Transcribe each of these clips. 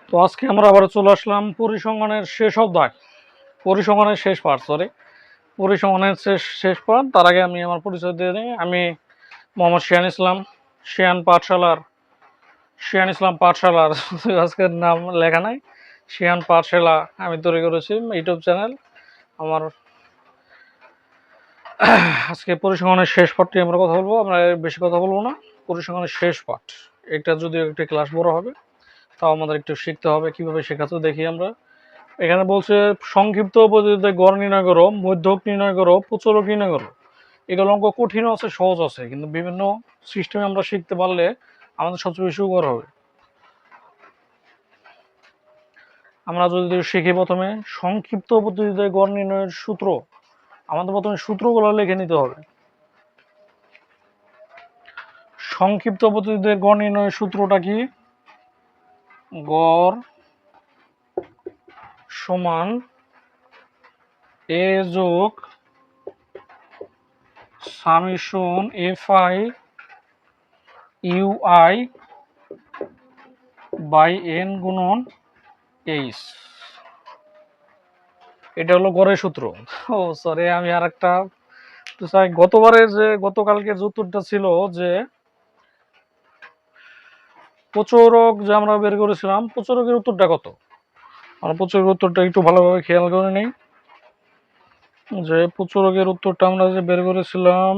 তো আজকে আমরা আবার চলে আসলাম পরিসংখ্যানের শেষ অধ্যায়, পরিসংখ্যানের শেষ পার্ট, সরি, পরিসংখ্যানের শেষ পার্ট। তার আগে আমি আমার পরিচয় দিয়ে দিই। আমি মোহাম্মদ শিয়ান ইসলাম, শিয়ান পাঠশালার, শিয়ান ইসলাম পাঠশালার আজকের নাম লেখা নাই, শিয়ান পাঠশালা আমি তৈরি করেছি ইউটিউব চ্যানেল আমার। আজকে পরিসংখ্যানের শেষ পার্টটি আমরা কথা বলবো, আমরা বেশি কথা বলবো না। পরিসংখ্যানের শেষ পার্ট, এটা যদিও একটি ক্লাস বড় হবে, তাও আমাদের একটু শিখতে হবে কিভাবে শেখাতে। দেখি আমরা এখানে বলছে সংক্ষিপ্ত পদ্ধতিতে গড় নির্ণয় করো, মধ্যক নির্ণয় করো, প্রচলক নির্ণয় করো। এগুলো অঙ্ক কঠিনও আছে, সহজ আছে, কিন্তু বিভিন্ন সিস্টেমে আমরা শিখতে পারলে আমাদের সবচেয়ে বেশি উপকার হবে। আমরা যদি শিখি প্রথমে সংক্ষিপ্ত পদ্ধতিতে গড় নির্ণয়ের সূত্র, আমাদের প্রথমে সূত্রগুলো লিখে নিতে হবে। সংক্ষিপ্ত পদ্ধতিতে গড় নির্ণয়ের সূত্রটা কি? গড় সমান এ যোগ summation f i u i by n গুণন এইচ। এটা হলো গড়ের সূত্র। ও সরি, আমি আর একটা গতবারের যে গতকালকের যে উত্তরটা ছিল যে প্রচুরক যে আমরা বের করেছিলাম, প্রচুরকের উত্তরটা কত? আমরা প্রচুরকের উত্তরটা একটু ভালোভাবে খেয়াল করে নিই। যে প্রচুরকের উত্তরটা আমরা যে বের করেছিলাম,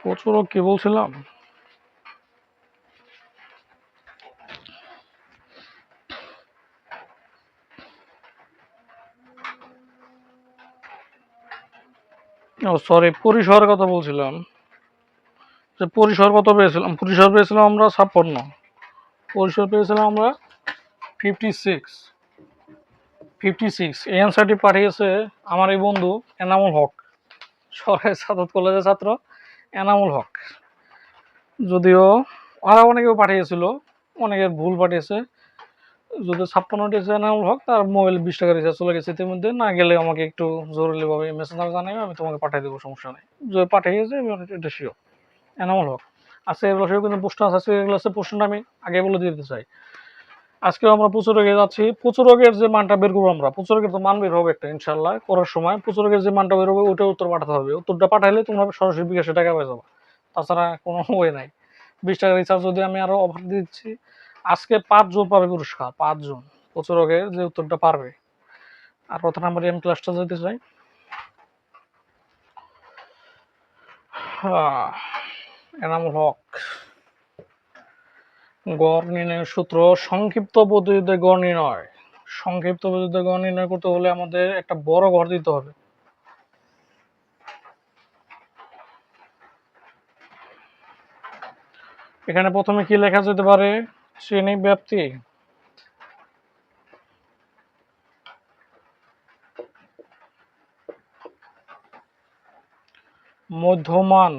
প্রচুরক কি বলছিলাম? ও সরি, পরিসরের কথা বলছিলাম। যে পরিসর কত পেয়েছিলাম? পরিসর পেয়েছিলাম আমরা 56, পরিসর পেয়েছিলাম আমরা 56। এই অ্যান্সারটি পাঠিয়েছে আমার এই বন্ধু এনামুল হক, সরকারি ছাত্র কলেজের ছাত্র এনামুল হক। যদিও আরও অনেকেও পাঠিয়েছিল, অনেকের ভুল পাঠিয়েছে। যদি 56টি এনামুল হক, তার মোবাইল 20 টাকা রিচার্জ চলে গেছে ইতিমধ্যে। না গেলে আমাকে একটু জরুরিভাবে মেসেঞ্জার জানাবে, আমি তোমাকে পাঠিয়ে দেবো, সমস্যা নেই। যে পাঠিয়েছে এটা শিওর এনামুল হক। আজকে এগুলো সেও কিন্তু প্রশ্ন আছে, আজকে এগুলো প্রশ্নটা আমি আগে বলে দিতে চাই। আজকে আমরা প্রচুরকে যাচ্ছি, প্রচুরকের যে মানটা বের করবো আমরা, প্রচুরকের তো মান বের হবে একটা ইনশাল্লাহ করার সময়। প্রচুরকের যে মানটা বের হবে ওটা উত্তর পাঠাতে হবে, উত্তরটা পাঠাইলে তোমরা সরাসরি বিকাশে টাকা পেয়ে যাবে, তাছাড়া কোনো ওয়ে নাই। 20 টাকা রিচার্জ যদি আমি আরো অফার দিচ্ছি। আজকে 5 জন পাবে পুরস্কার, 5 জন প্রচুরকের যে উত্তরটা পারবে। আর কত নাম্বারে আমি ক্লাসটা যেতে চাই। এনামুল হক, গড় নির্ণয়ের সূত্র সংক্ষিপ্ত পদ্ধতিতে গড় নির্ণয়। সংক্ষিপ্ত পদ্ধতিতে গড় নির্ণয় করতে হলে আমাদের একটা বড় ঘর দিতে হবে। এখানে প্রথমে কি লেখা যেতে পারে? শ্রেণী ব্যাপ্তি, মধ্যমান,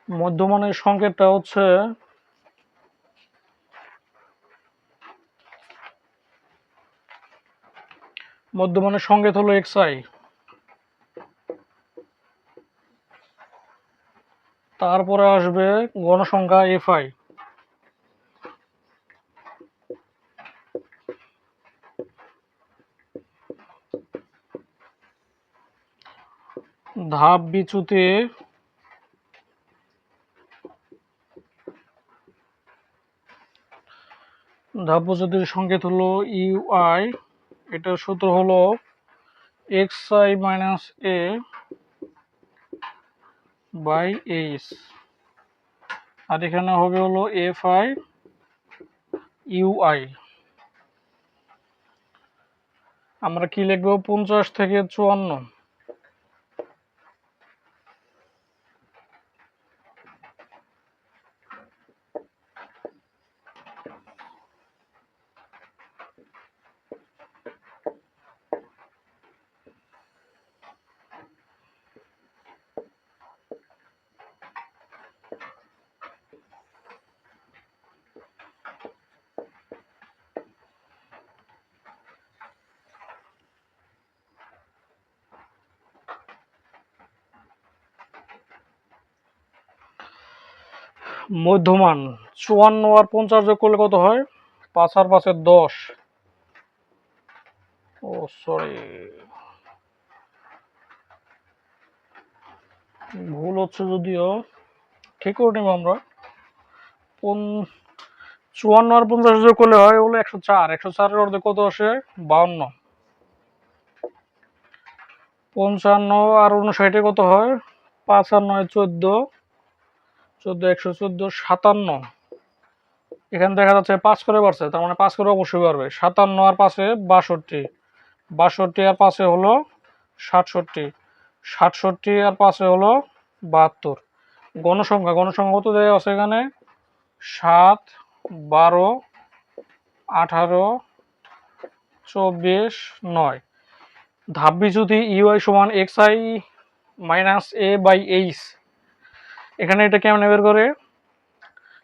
মধ্যমানের সংকেতটা হচ্ছে মধ্যমানের সংকেত হলো xi। তারপরে আসবে গণসংখ্যা fi। ধাপ বিচ্যুতি, ধাপ বিচ্যুতির সংকেত হলো ইউআই। এটার সূত্র হলো xi minus a by H. আর এখানে হবে হলো fi ইউআই। আমরা কি লিখবো? 50 থেকে 54। মধ্যমান 54 আর 50 যোগ করলে কত হয়? 5 আর 5 এর 10। ও সরি, ভুল হচ্ছে যদিও, ঠিক করে নেব আমরা। 54 আর 50 যোগ করলে হয় হলো 104। 104 এর অর্ধেক কত আসে? 52। 55 আর 59 কত হয়? 5 আর 9 14, 14 114, 57। এখানে দেখা যাচ্ছে 5 করে বাড়ছে, তার মানে 5 করে অবশ্যই বাড়বে। 57 আর 5 এ 62, 62 আর 5 এ হলো 67, 67 আর 5 এ হলো 72। গণসংখ্যা, গণসংখ্যা কত দেওয়া আছে এখানে? 7, 12, 18, 24, 9। ধাপবি যদি ইউআই সমান x i minus A by h, এখানে এটা কেমন বের করে?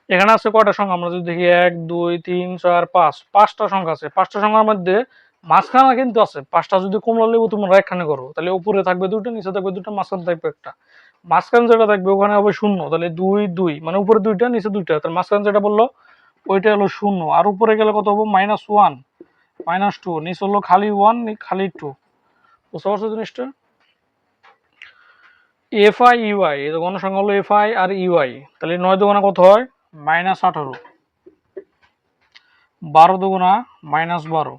এখানে আছে কয়টা সংখ্যা আমরা যদি দেখি, 1 2 3 4 5, 5টা সংখ্যা আছে। 5টা সংখ্যার মধ্যে মাঝখানে কিন্তু আছে 5টা। যদি কমলা লেবু তোমরা একখানে করো, তাহলে উপরে থাকবে দুটো, নিচে থাকবে দুটো, মাঝখানে থাকবে একটা। মাঝখানে যেটা থাকবে ওখানে হবে শূন্য, তাহলে 2 2, মানে উপরে দুইটা নিচে দুইটা, তাহলে মাঝখানে যেটা বললো ওইটা হলো শূন্য। আর উপরে গেলে কত হবো? -1, -2, নিচে হলো খালি 1 খালি 2। বুঝতে পারছো জিনিসটা? এফ আই ইউআই, এই গণসংখ্যা হলো এফ আই আর ইউআই, তাহলে 9 দুগুণা কত হয়? -18, 12 দুগুণা -12।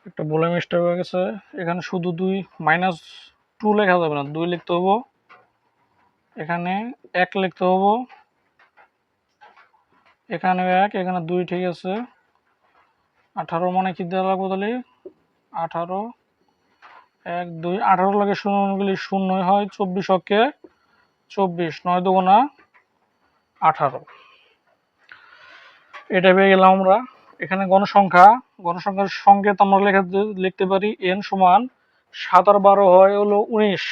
একটা বলে মিস্টেক হয়ে গেছে, এখানে শুধু 2 -2 লেখা যাবে না, 2 লিখতে হবো। এখানে 1 লিখতে হবো, এখানে 1, এখানে 2, ঠিক আছে। 18 মানে কি দেওয়া লাগবে তাহলে? 18, 1 2, 18 লাগে শূন্যগুলি শূন্যই হয়। 24 অক্ষে 24, 9 দুগুণা 18। এটা পেয়ে গেলাম আমরা। এখানে গণসংখ্যা, গণসংখ্যার সংকেত আমরা লিখতে পারি n সমান 7 আর 12 হয় হলো 19,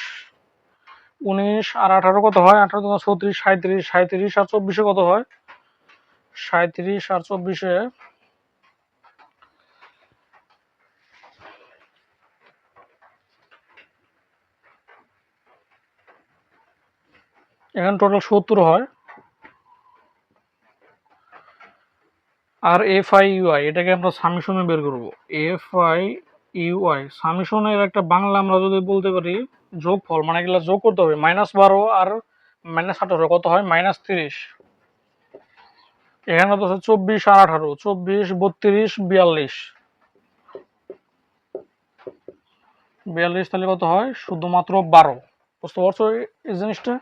19 আর 18 কত হয়? 18 দুগুণা 36, 37, 37 আর 24 কত হয়? 37 আর 24, এখানে টোটাল 70 হয়। আর এফ আই ইউআই, এটাকে আমরা সামেশনে বের করব। এফ আই ইউআই সামেশনের একটা বাংলা আমরা যদি বলতে পারি যোগফল, মানে এগুলো যোগ করতে হবে। -12 আর -18 কত হয়? -30। এখানে তো 24 আর 18, 24 32 42, 42 তাহলে কত হয়? শুধুমাত্র 12। বুঝতে পারছো এই জিনিসটা?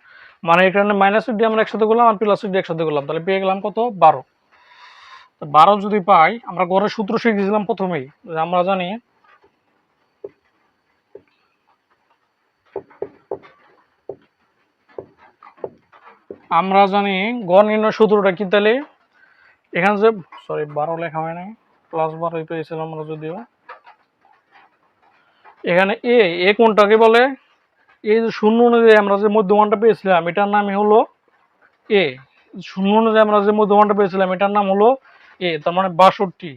মানে এখানে মাইনাস দিয়ে আমরা একসাথে করলাম আর প্লাস দিয়ে একসাথে করলাম, তাহলে পেয়ে গেলাম কত? 12। 12 যদি পাই, আমরা গড়ের সূত্র শিখেছিলাম প্রথমেই, আমরা জানি গড় নির্ণয় সূত্রটা কি? তাহলে এখানে যে, সরি 12 লেখা হয় নাই, +12 পেয়েছিলাম আমরা যদিও। এখানে এ কোনটাকে বলে? এই যে শূন্য অনুযায়ী আমরা যে মধ্যমানটা পেয়েছিলাম এটার নামই হলো এ। শূন্য অনুযায়ী আমরা যে মধ্যমানটা পেয়েছিলাম এটার নাম হলো এ, তার মানে 62।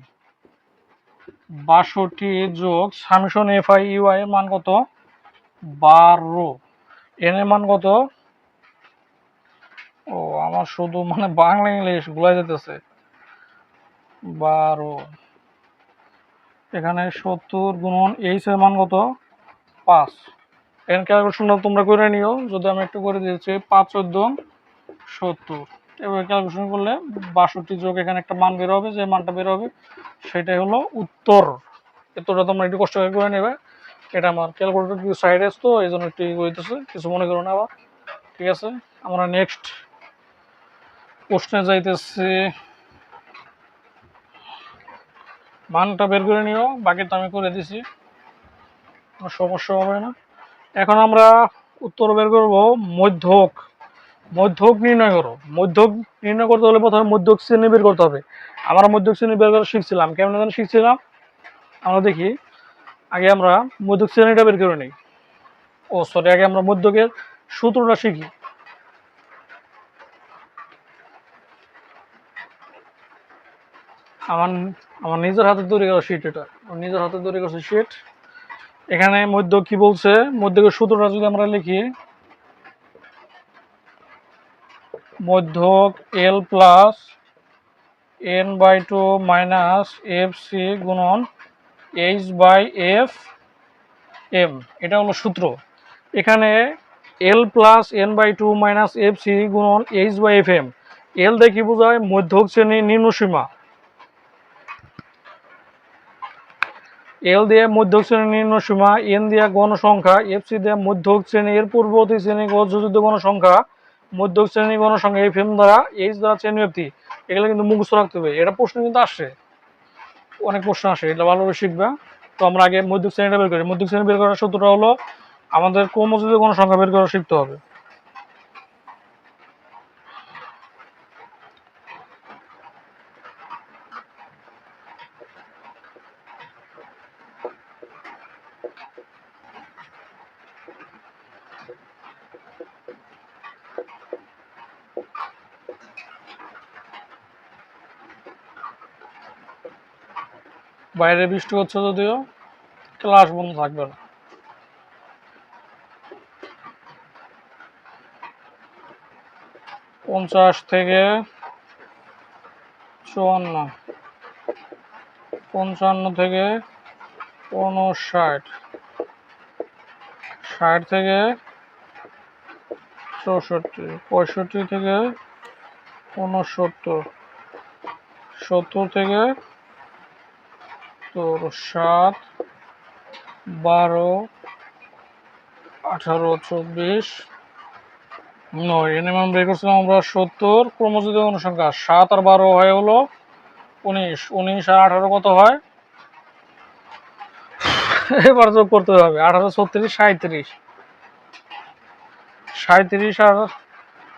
62 যোগ summation f i u I এর মান কত? 12। এন এর মান কত? ও আমার শুধু মানে বাংলা ইংলিশ ভুলে যেতেছে। 12। এখানে 70 গুণন এইচ এর মান কত? 5। এখানে ক্যালকুলেশনটা তোমরা করে নিও, যদি আমি একটু করে দিয়েছি। 5 14 70। এবার ক্যালকুলেশন করলে 62 যোগ এখানে একটা মান বের হবে, যে মানটা বের হবে সেটাই হলো উত্তর। উত্তরটা তোমরা একটু কষ্ট করে নেবে। এটা আমার ক্যালকুলেটর কিছু সাইড আছে তো এই জন্য একটু হইতেছে, কিছু মনে করো না আবার। ঠিক আছে, আমরা নেক্সট প্রশ্নে যাইতেছি। মানটা বের করে নিও, বাকিটা আমি করে দিছি, কোনো সমস্যা হবে না। এখন আমরা উত্তর বের করব। মধ্যক, মধ্যক নির্ণয় করো। মধ্যক নির্ণয় করতে হলে প্রথমে মধ্যক শ্রেণী বের করতে হবে। আমরা মধ্যক শ্রেণী বের করা শিখছিলাম, কেমন যেন শিখছিলাম আমরা দেখি। আগে আমরা মধ্যক শ্রেণীটা বের করে নিই। ও সরি, আগে আমরা মধ্যকের সূত্রটা শিখি। আমার আমার নিজের হাতে তৈরি করা শিট, এটা নিজের হাতে তৈরি করছে শিট। এখানে মধ্যক কি বলছে? মধ্যকের সূত্রটা যদি আমরা লিখি, মধ্যক L plus n/2 minus F C গুণন h/f m, এটা হলো সূত্র। এখানে L plus n/2 minus F C গুণন h/f m, এল দিয়ে কি বোঝায়? মধ্যক শ্রেণীর নিম্নসীমা। এল দিয়ে মধ্যক শ্রেণীর নিম্নসীমা, এন দিয়ে গণসংখ্যা, এফ সি দিয়ে মধ্যক শ্রেণীর পূর্ববর্তী শ্রেণী যোজিত গণসংখ্যা, মধ্যক শ্রেণী গণসংখ্যা, এফ এম দ্বারা এইচ দ্বারা শ্রেণীব্যাপ্তি। এগুলো কিন্তু মুখস্থ রাখতে হবে, এটা প্রশ্ন কিন্তু আসে, অনেক প্রশ্ন আসে, এটা ভালোভাবে শিখবা। তো আমরা আগে মধ্যক শ্রেণীটা বের করি। মধ্যক শ্রেণী বের করার সূত্রটা হলো আমাদের ক্রমযোজিত গণসংখ্যা বের করা শিখতে হবে। বাইরে বৃষ্টি হচ্ছে, যদিও ক্লাস বন্ধ থাকবে না। পঞ্চাশ থেকে 54, 55 থেকে 59, 60 থেকে 64, 65 থেকে 69, 70 থেকে 7, 12, 18, 24, 9। এর মান বের করছিলাম আমরা 70। ক্রমযোজিত গণসংখ্যা 7 আর 12 হয় হলো 19, 19 আর 18 কত হয়? এবার যোগ করতে হবে। 18, 36, 37, 37 আর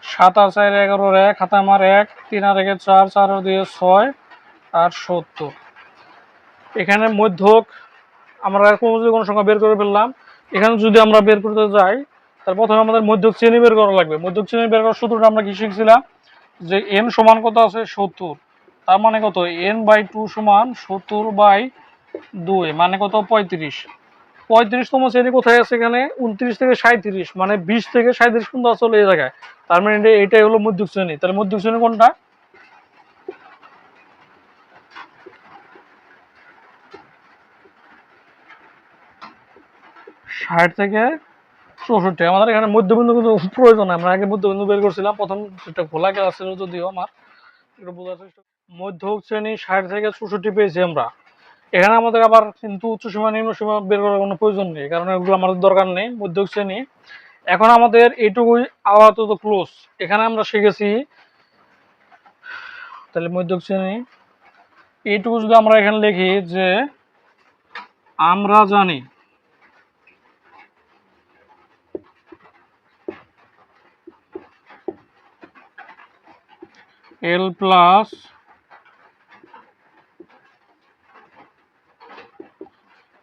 7 আর 4, 11, 1 হাতে আমার 1, 3 আর 1, 4, 4 আর 2, 6 আর 70। এখানে মধ্যক আমরা ক্রমযোজিত গণসংখ্যা বের করে ফেললাম। এখানে যদি আমরা বের করতে যাই, তার প্রথমে আমাদের মধ্যক শ্রেণী বের করা লাগবে। মধ্যক শ্রেণী বের করার সূত্রটা আমরা কি শিখছিলাম? যে n সমান কত আছে? 70। তার মানে কত? n/2 সমান 70/2, মানে কত? 35। 35তম শ্রেণী কোথায় আছে? এখানে 29 থেকে 37, মানে 20 থেকে 37 পর্যন্ত আসলে এই জায়গায়। তার মানে এটাই হলো মধ্যক শ্রেণী। তাহলে মধ্যক শ্রেণী কোনটা? 60 থেকে 64। আমাদের এখানে মধ্যবিন্দু কিন্তু প্রয়োজন, আমরা আগে মধ্যবিন্দু বের করছিলাম, প্রথম সেটা খোলা ক্লাস ছিল, যদিও আমার একটু বোঝার চেষ্টা। মধ্যক শ্রেণী 60 থেকে 64 পেয়েছি আমরা। এখানে আমাদের আবার কিন্তু উচ্চসীমা নিম্নসীমা বের করার কোনো প্রয়োজন নেই, কারণ এগুলো আমাদের দরকার নেই। মধ্যক শ্রেণী এখন আমাদের এইটুকুই আপাতত ক্লোজ। এখানে আমরা শিখেছি, তাহলে মধ্যক শ্রেণী এইটুকু যদি আমরা এখানে লিখি যে আমরা জানি এল প্লাস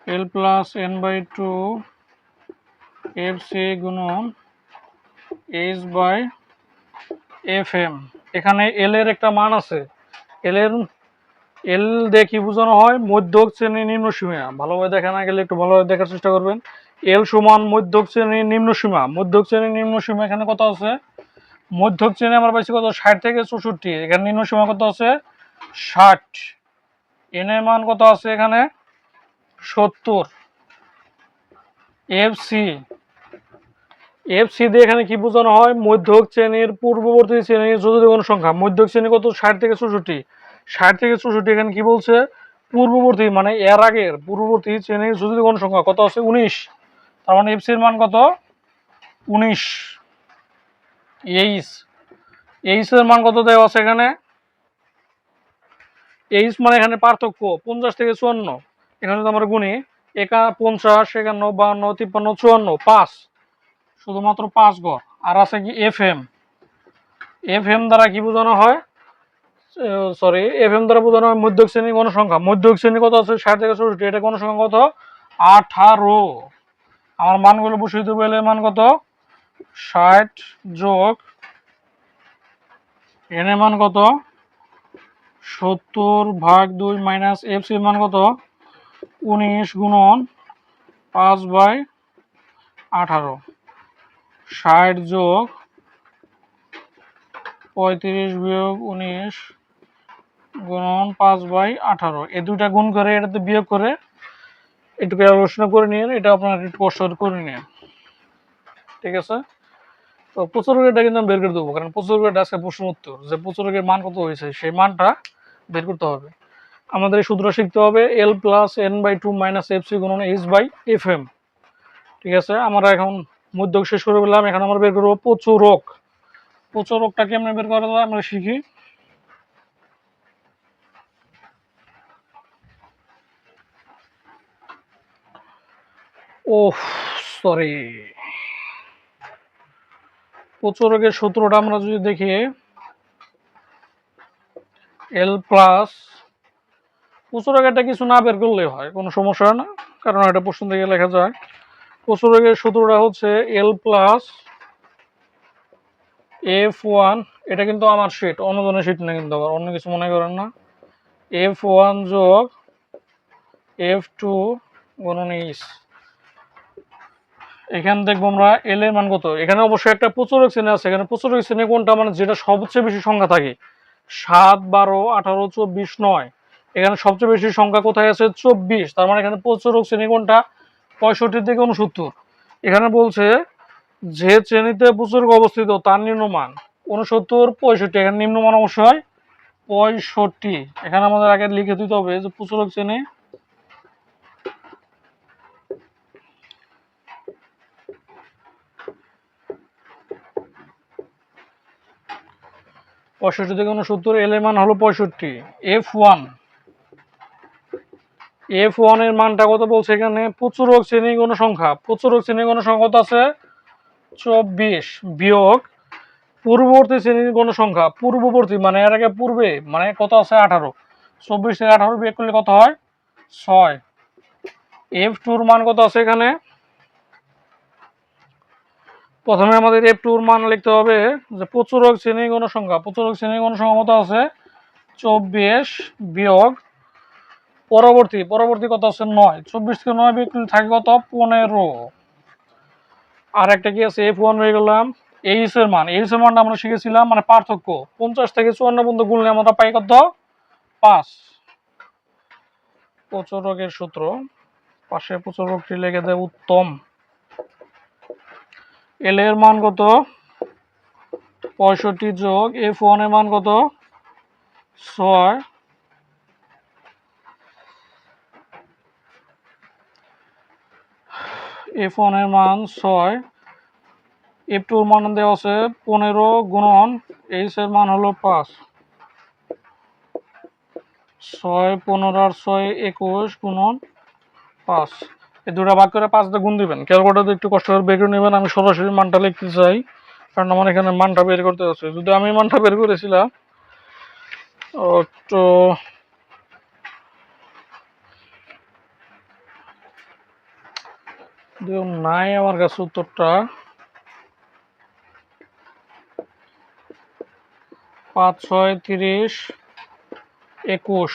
n/2 এফ সি গুণন h/f m। এখানে এল এর একটা মান আছে। এল দিয়ে কি বোঝানো হয়? মধ্যক শ্রেণীর নিম্নসীমা। ভালোভাবে দেখা না গেলে একটু ভালোভাবে দেখার চেষ্টা করবেন। এল সমান মধ্যক শ্রেণীর নিম্নসীমা। মধ্যক শ্রেণীর নিম্নসীমা এখানে কত আছে? মধ্যক শ্রেণী আমরা পাইছি কত? 60 থেকে 64। এখানে নিম্নসীমা কত আছে? 60। এন এর মান কত আছে এখানে? 70। এফ সি দিয়ে এখানে কি বোঝানো হয়? মধ্যক শ্রেণীর পূর্ববর্তী শ্রেণীর যোজিত গণসংখ্যা। মধ্যক শ্রেণী কত? 60 থেকে 64। 60 থেকে 64 এখানে কি বলছে? পূর্ববর্তী, মানে এর আগের পূর্ববর্তী শ্রেণীর যোজিত গণসংখ্যা কত আছে? 19। তার মানে এফ সির মান কত? 19। এইচ এর মান কত দেওয়া আছে এখানে? এইচ মানে এখানে পার্থক্য 50 থেকে 54। এখানে যদি আমরা গুনি 50, 51, 52, 53, 54, 5, শুধুমাত্র 5 ঘর। আর আছে কি? এফ এম দ্বারা কি বোঝানো হয়? সরি, এফ এম দ্বারা বোঝানো হয় মধ্যক শ্রেণী গণসংখ্যা। মধ্যক শ্রেণী কত আছে? 60 থেকে 64। এটা গণসংখ্যা কত? 18। আমার মানগুলো বসিয়ে দেবো। এর মান কত? 60 যোগ এন এর মান কত? 70/2 মাইনাস এফ সি এর মান কত? 19 গুণন 5/18। 60 যোগ 35 - 19 গুণন 5/18, এই দুইটা গুণ করে এটাতে বিয়োগ করে একটু ক্যালকুলেশন করে নিয়ে এটা আপনার একটু কষ্ট করে নিন, ঠিক আছে। তো প্রচুরকেরটা কিন্তু আমি বের করে দেবো, কারণ প্রচুরকেরটা আজকে প্রশ্ন উত্তর যে প্রচুরকের মান কত হয়েছে সেই মানটা বের করতে হবে। আমাদের এই সূত্র শিখতে হবে L+N/2 - FC গুণন H/FM, ঠিক আছে। আমরা এখন মধ্যক শেষ করে বললাম, এখন আমরা বের করবো প্রচুরক। প্রচুরকটা কেমনে বের করা যায় আমরা শিখি। ওহ সরি, প্রচুরকের সূত্রটা আমরা যদি দেখি L প্লাস, প্রচুরকেরটা কিছু না বের করলেই হয়, কোনো সমস্যা না, কারণ এটা প্রশ্ন থেকে লেখা যায়। প্রচুরকের সূত্রটা হচ্ছে L+F1, এটা কিন্তু আমার শিট, অন্যজনের শিট না কিন্তু, আবার অন্য কিছু মনে করেন না। F1 যোগ F2 গুণন H, এখানে দেখবো আমরা এল এর মান কত। এখানে অবশ্যই একটা প্রচুরক শ্রেণী আছে, এখানে প্রচুরক শ্রেণী কোনটা, মানে যেটা সবচেয়ে বেশি সংখ্যা থাকে 7, 12, 18, 24, 9, এখানে সবচেয়ে বেশি সংখ্যা কোথায় আছে 24, তার মানে এখানে প্রচুরক শ্রেণী কোনটা 65 থেকে 69। এখানে বলছে যে শ্রেণীতে প্রচুরক অবস্থিত তার নিম্নমান 69, 65, এখানে নিম্নমান অবশ্যই 65। এখানে আমাদের আগে লিখে দিতে হবে যে প্রচুরক শ্রেণী 65 থেকে 69, এল এর মান হলো 65। F1 এর মানটা কত বলছে এখানে, প্রচুরক শ্রেণী কোন সংখ্যা, প্রচুরক শ্রেণী কোন সংখ্যা কত আছে 24 বিয়োগ পূর্ববর্তী শ্রেণীর কোন সংখ্যা, পূর্ববর্তী মানে এর আগে পূর্বে মানে কত আছে 18, 24 থেকে 18 বিয়োগ করলে কত হয় 6। F2 এর মান কত আছে এখানে, প্রথমে আমাদের F2 এর মান লিখতে হবে যে প্রচুরক শ্রেণীর কোন সংখ্যা, প্রচুরক শ্রেণীর কোন সংখ্যা কত আছে 24 বিয়োগ পরবর্তী কত আছে 9, 24 থেকে 9 বিয়োগ করলে থাকে কত 15। আর একটা কি আছে F1 হয়ে গেলাম। এইচ এর মানটা আমরা শিখেছিলাম, মানে পার্থক্য 50 থেকে 54 পর্যন্ত গুণলে আমরা পাই কত 5। প্রচুরকের সূত্র পাশে প্রচুরকটি লিখে দেয় উত্তম। এল এর মান কত 65 যোগ F1 এর মান কত 6, F1 এর মান 6, F2 এর মান দেওয়া আছে 15 গুণন H এর মান হলো 5, 6, 15 আর 6 21 গুণন 5, এই দুটো ভাগ করে 5 দিয়ে গুণ দিবেন। ক্যালকুলেটর একটু কষ্ট করে বের করে নেবেন, আমি সরাসরি মানটা লিখতে চাই কারণ আমার এখানে মানটা বের করতে হচ্ছে। যদি আমি মানটা বের করেছিলাম তো নাই আমার কাছে উত্তরটা, 5, 6, 30, 21।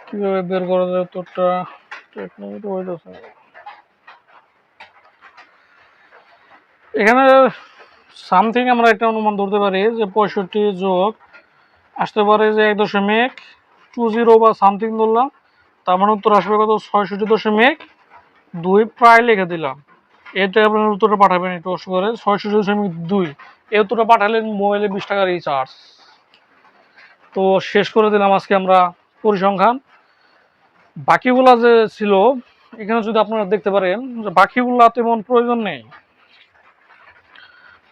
কিভাবে বের করা যায় উত্তরটা, টেকনিক হইতেছে এখানে সামথিং আমরা একটা অনুমান ধরতে পারি যে 65 যোগ আসতে পারে যে 1.20 বা সামথিং ধরলাম, তার মানে উত্তর আসবে কত 66.2, প্রায় লিখে দিলাম। এতে আপনার উত্তরটা পাঠাবেন একটু কষ্ট করে 66.2, এই উত্তরটা পাঠালে মোবাইলে 20 টাকা রিচার্জ। তো শেষ করে দিলাম আজকে আমরা পরিসংখ্যান। বাকিগুলা যে ছিল এখানে যদি আপনারা দেখতে পারেন যে বাকিগুলা তেমন প্রয়োজন নেই।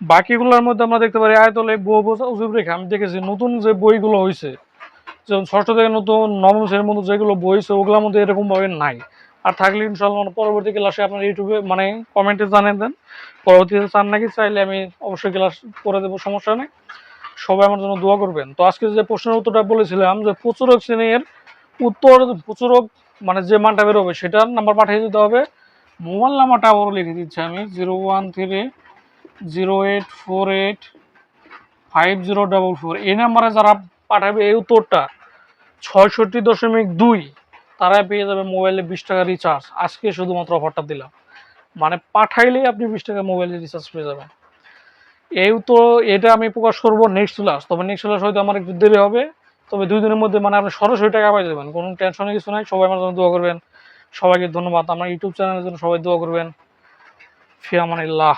বাকিগুলোর মধ্যে আমরা দেখতে পারি আয়তলে বহুভুজ অজীব রেখা। আমি দেখেছি নতুন যে বইগুলো হয়েছে, যেমন ষষ্ঠ থেকে নতুন নবম শ্রেণীর মধ্যে যেগুলো বই হয়েছে ওগুলোর মধ্যে এরকমভাবে নাই। আর থাকলে ইনশাল্লাহ পরবর্তী ক্লাসে আপনার ইউটিউবে মানে কমেন্টে জানিয়ে দেন পরবর্তীতে চান নাকি, চাইলে আমি অবশ্যই ক্লাস করে দেবো, সমস্যা নেই। সবাই আমার জন্য দোয়া করবেন। তো আজকে যে প্রশ্নের উত্তরটা বলেছিলাম যে প্রচুরক শ্রেণীর উত্তর, প্রচুরক মানে যে মানটা বেরোবে সেটার নাম্বার পাঠিয়ে দিতে হবে। মোবাইল নাম্বারটা আবারও লিখে দিচ্ছি আমি 01308485044, এই নাম্বারে যারা পাঠাবে এই উত্তরটা ৬৬.২ তারাই পেয়ে যাবে মোবাইলে 20 টাকা রিচার্জ। আজকে শুধুমাত্র অফারটা দিলাম, মানে পাঠাইলেই আপনি 20 টাকা মোবাইলে রিচার্জ পেয়ে যাবেন। এই তো এটা আমি প্রকাশ করবো নেক্সট ক্লাস, তবে নেক্সট ক্লাস হয়তো আমার একটু দেরি হবে। তবে 2 দিনের মধ্যে মানে আপনি সরাসরি টাকা পাই যাবেন, কোনো টেনশনের কিছু নাই। সবাই আমার জন্য দোয়া করবেন। সবাইকে ধন্যবাদ। আমার ইউটিউব চ্যানেলের জন্য সবাই দোয়া করবেন। ফি আমানিল্লাহ।